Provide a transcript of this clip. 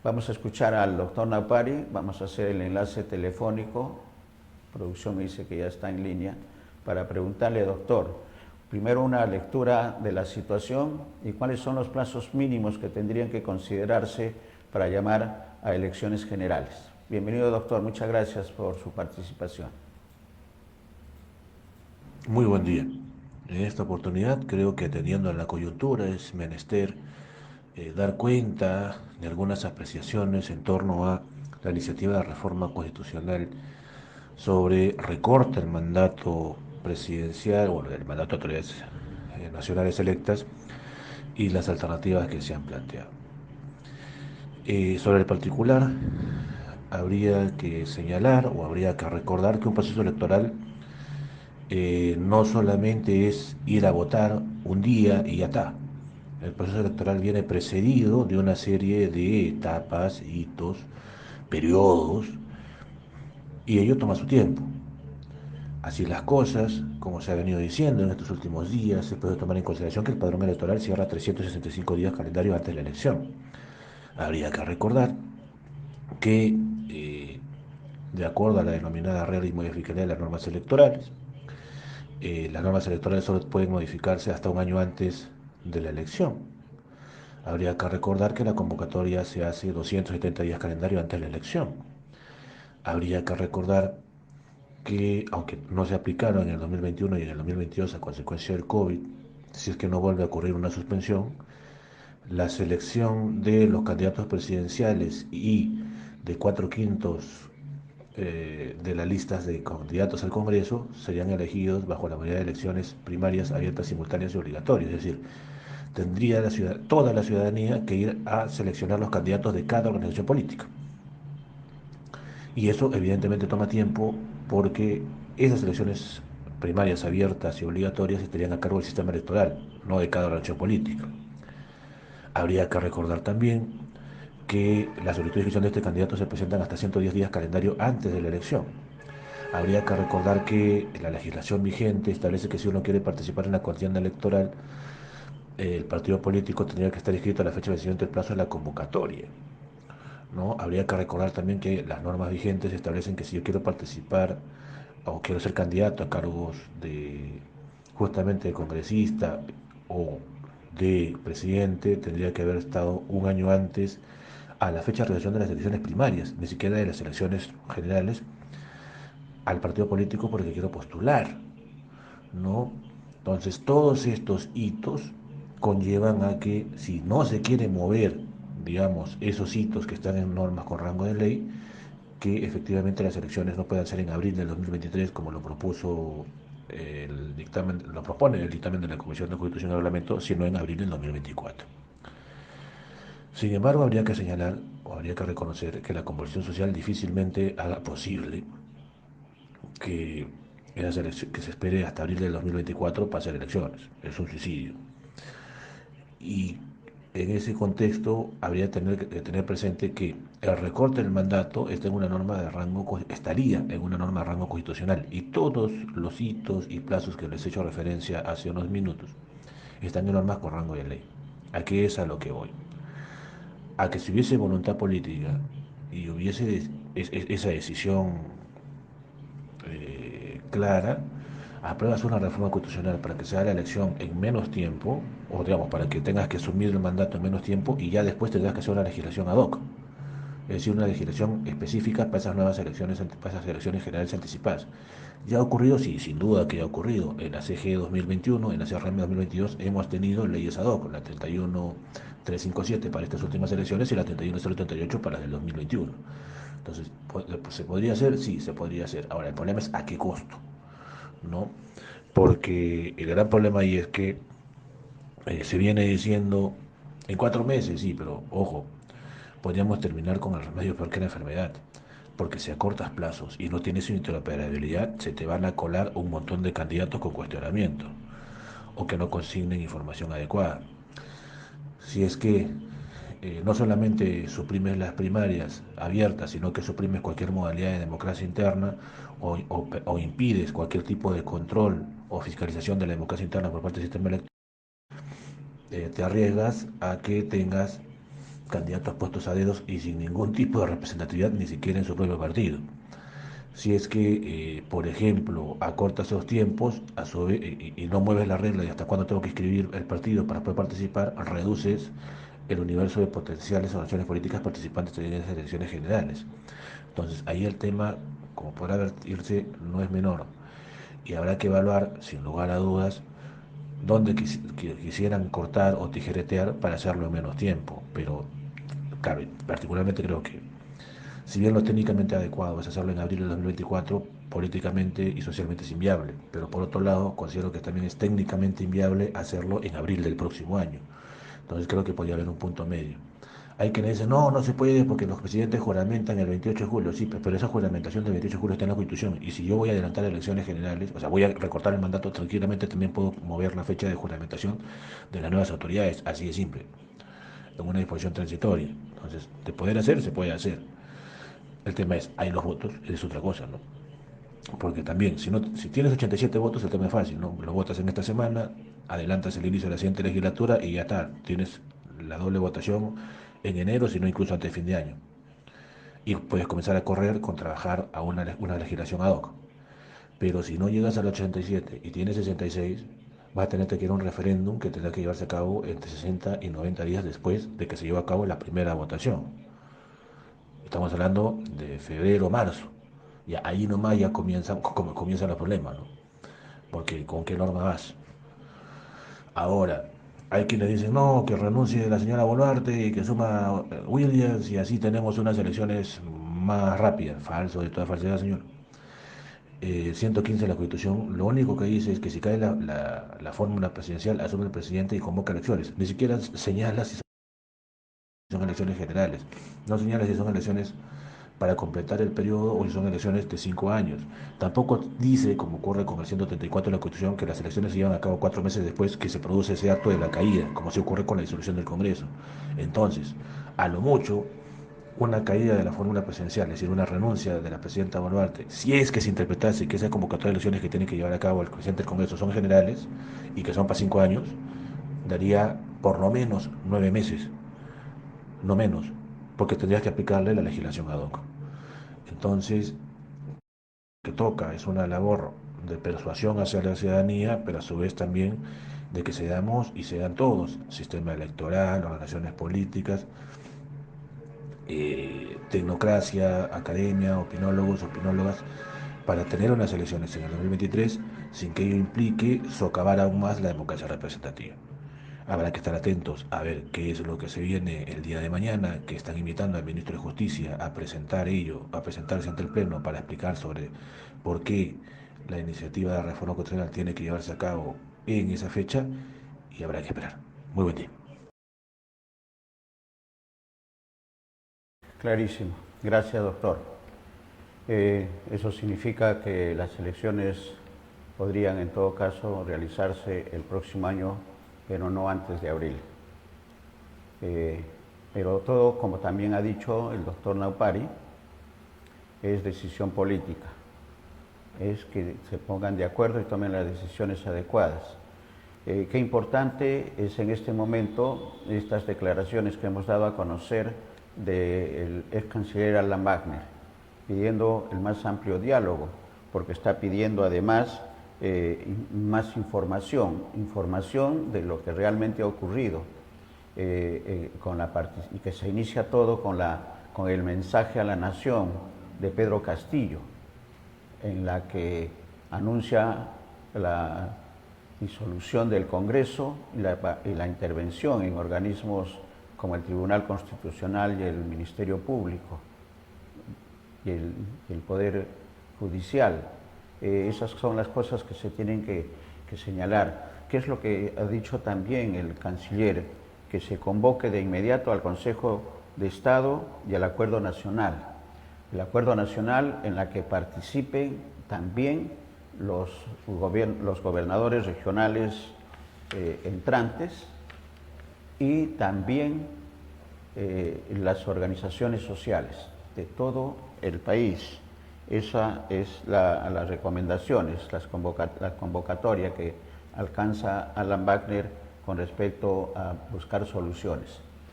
Vamos a escuchar al doctor Naupari, vamos a hacer el enlace telefónico, producción me dice que ya está en línea, para preguntarle, doctor, primero una lectura de la situación y cuáles son los plazos mínimos que tendrían que considerarse para llamar a elecciones generales. Bienvenido, doctor, muchas gracias por su participación. Muy buen día. En esta oportunidad creo que atendiendo a la coyuntura es menester dar cuenta de algunas apreciaciones en torno a la iniciativa de reforma constitucional sobre recorte del mandato presidencial, bueno, del mandato de autoridades nacionales electas y las alternativas que se han planteado. Sobre el particular, habría que señalar o habría que recordar que un proceso electoral no solamente es ir a votar un día y ya está. El proceso electoral viene precedido de una serie de etapas, hitos, periodos, y ello toma su tiempo. Así las cosas, como se ha venido diciendo en estos últimos días, se puede tomar en consideración que el padrón electoral cierra 365 días calendario antes de la elección. Habría que recordar que, de acuerdo a la denominada regla y modificación de las normas electorales, las normas electorales solo pueden modificarse hasta un año antes de la elección. Habría que recordar que la convocatoria se hace 270 días calendario antes de la elección. Habría que recordar que, aunque no se aplicaron en el 2021 y en el 2022 a consecuencia del COVID, si es que no vuelve a ocurrir una suspensión, la selección de los candidatos presidenciales y de 4/5 de las listas de candidatos al Congreso serían elegidos bajo la modalidad de elecciones primarias abiertas, simultáneas y obligatorias. Es decir, tendría toda la ciudadanía que ir a seleccionar los candidatos de cada organización política. Y eso evidentemente toma tiempo porque esas elecciones primarias abiertas y obligatorias estarían a cargo del sistema electoral, no de cada organización política. Habría que recordar también que las solicitudes de inscripción de este candidato se presentan hasta 110 días calendario antes de la elección. Habría que recordar que la legislación vigente establece que si uno quiere participar en la contienda electoral, el partido político tendría que estar inscrito a la fecha de vencimiento del plazo de la convocatoria, ¿no? Habría que recordar también que las normas vigentes establecen que si yo quiero participar o quiero ser candidato a cargos de justamente de congresista o de presidente, tendría que haber estado un año antes a la fecha de realización de las elecciones primarias, ni siquiera de las elecciones generales, al partido político por el que quiero postular, ¿no? Entonces, todos estos hitos conllevan a que si no se quiere mover, digamos, esos hitos que están en normas con rango de ley, que efectivamente las elecciones no puedan ser en abril del 2023 como lo propuso el dictamen, lo propone el dictamen de la Comisión de Constitución y Reglamento, sino en abril del 2024. Sin embargo, habría que señalar o habría que reconocer que la convulsión social difícilmente haga posible que, que se espere hasta abril del 2024 para hacer elecciones. Es un suicidio. Y en ese contexto habría que tener presente que el recorte del mandato está en una norma de rango, estaría en una norma de rango constitucional y todos los hitos y plazos que les he hecho referencia hace unos minutos están en normas con rango de ley. ¿A qué es a lo que voy? A que si hubiese voluntad política y hubiese esa decisión clara, apruebas una reforma constitucional para que se haga la elección en menos tiempo, o digamos, para que tengas que asumir el mandato en menos tiempo y ya después tendrás que hacer una legislación ad hoc, es decir, una legislación específica para esas nuevas elecciones, para esas elecciones generales anticipadas. ¿Ya ha ocurrido? Sí, sin duda que ha ocurrido. En la CG 2021, en la CRM 2022 hemos tenido leyes ad hoc, la 31357 para estas últimas elecciones y la 31038 para las del 2021. Entonces, ¿se podría hacer? Sí, se podría hacer. Ahora, el problema es a qué costo, ¿no? Porque el gran problema ahí es que se viene diciendo en 4 meses, sí, pero ojo, podríamos terminar con el remedio peor que la enfermedad. Porque si acortas plazos y no tienes interoperabilidad, se te van a colar un montón de candidatos con cuestionamiento o que no consignen información adecuada. Si es que no solamente suprimes las primarias abiertas, sino que suprimes cualquier modalidad de democracia interna o impides cualquier tipo de control o fiscalización de la democracia interna por parte del sistema electoral, te arriesgas a que tengas candidatos puestos a dedos y sin ningún tipo de representatividad, ni siquiera en su propio partido. Si es que, por ejemplo, acortas esos tiempos y no mueves la regla de hasta cuándo tengo que inscribir el partido para poder participar, reduces el universo de potenciales organizaciones políticas participantes en esas elecciones generales. Entonces, ahí el tema, como podrá advertirse, no es menor. Y habrá que evaluar, sin lugar a dudas, dónde quisieran cortar o tijeretear para hacerlo en menos tiempo. Pero, claro, particularmente creo que si bien lo técnicamente adecuado es hacerlo en abril de 2024, políticamente y socialmente es inviable. Pero por otro lado, considero que también es técnicamente inviable hacerlo en abril del próximo año. Entonces creo que podría haber un punto medio. Hay quienes dicen, no, no se puede porque los presidentes juramentan el 28 de julio. Sí, pero esa juramentación del 28 de julio está en la Constitución. Y si yo voy a adelantar elecciones generales, o sea, voy a recortar el mandato tranquilamente, también puedo mover la fecha de juramentación de las nuevas autoridades. Así de simple, en una disposición transitoria. Entonces, de poder hacer, se puede hacer. El tema es, hay los votos, es otra cosa, ¿no? Porque también, si tienes 87 votos, el tema es fácil, ¿no? Lo votas en esta semana, adelantas el inicio de la siguiente legislatura y ya está. Tienes la doble votación en enero, si no incluso antes de fin de año. Y puedes comenzar a correr con trabajar a una legislación ad hoc. Pero si no llegas al 87 y tienes 66, vas a tener que ir a un referéndum que tendrá que llevarse a cabo entre 60 y 90 días después de que se lleve a cabo la primera votación. Estamos hablando de febrero, marzo. Y ahí nomás ya comienzan los problemas, ¿no? Porque ¿con qué norma vas? Ahora, hay quienes dicen, no, que renuncie la señora Boluarte y que suma Williams y así tenemos unas elecciones más rápidas. Falso, de toda falsedad, señor. 115 de la Constitución, lo único que dice es que si cae la fórmula presidencial, asume el presidente y convoca elecciones. Ni siquiera señala si son elecciones generales. No señala si son elecciones para completar el periodo o si son elecciones de 5 años. Tampoco dice, como ocurre con el 134 de la Constitución, que las elecciones se llevan a cabo 4 meses después que se produce ese acto de la caída, como se ocurre con la disolución del Congreso. Entonces, a lo mucho, una caída de la fórmula presidencial, es decir, una renuncia de la presidenta Boluarte, si es que se interpretase que esa convocatoria de elecciones que tiene que llevar a cabo el presidente del Congreso son generales y que son para 5 años, daría por lo menos 9 meses, no menos, porque tendrías que aplicarle la legislación ad hoc. Entonces, que toca es una labor de persuasión hacia la ciudadanía, pero a su vez también de que seamos y sean todos, sistema electoral, organizaciones políticas, tecnocracia, academia, opinólogos, opinólogas, para tener unas elecciones en el 2023 sin que ello implique socavar aún más la democracia representativa. Habrá que estar atentos a ver qué es lo que se viene el día de mañana, que están invitando al ministro de Justicia a presentar ello, a presentarse ante el Pleno para explicar sobre por qué la iniciativa de reforma constitucional tiene que llevarse a cabo en esa fecha y habrá que esperar. Muy buen día. Clarísimo. Gracias, doctor. Eso significa que las elecciones podrían en todo caso realizarse el próximo año, pero no antes de abril. Pero todo, como también ha dicho el doctor Naupari, es decisión política. Es que se pongan de acuerdo y tomen las decisiones adecuadas. Qué importante es en este momento estas declaraciones que hemos dado a conocer del ex canciller Alan Wagner, pidiendo el más amplio diálogo, porque está pidiendo además más información de lo que realmente ha ocurrido, y que se inicia todo con el mensaje a la nación de Pedro Castillo, en la que anuncia la disolución del Congreso y la intervención en organismos como el Tribunal Constitucional y el Ministerio Público y el Poder Judicial. Esas son las cosas que se tienen que señalar. ¿Qué es lo que ha dicho también el canciller? Que se convoque de inmediato al Consejo de Estado y al Acuerdo Nacional. El Acuerdo Nacional en la que participen también los gobernadores regionales entrantes y también las organizaciones sociales de todo el país. Esa es las recomendaciones, la convocatoria que alcanza Alan Wagner con respecto a buscar soluciones.